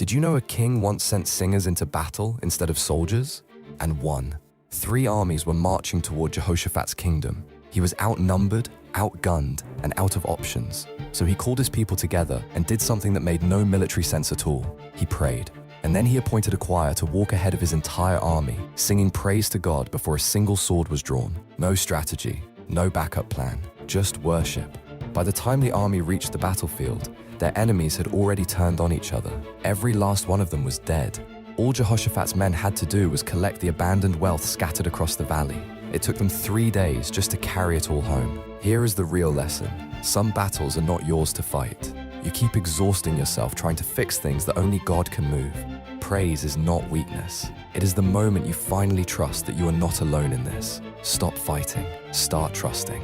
Did you know a king once sent singers into battle instead of soldiers? And won. 3 armies were marching toward Jehoshaphat's kingdom. He was outnumbered, outgunned, and out of options. So he called his people together and did something that made no military sense at all. He prayed. And then he appointed a choir to walk ahead of his entire army, singing praise to God before a single sword was drawn. No strategy, no backup plan, just worship. By the time the army reached the battlefield, their enemies had already turned on each other. Every last one of them was dead. All Jehoshaphat's men had to do was collect the abandoned wealth scattered across the valley. It took them 3 days just to carry it all home. Here is the real lesson. Some battles are not yours to fight. You keep exhausting yourself trying to fix things that only God can move. Praise is not weakness. It is the moment you finally trust that you are not alone in this. Stop fighting. Start trusting.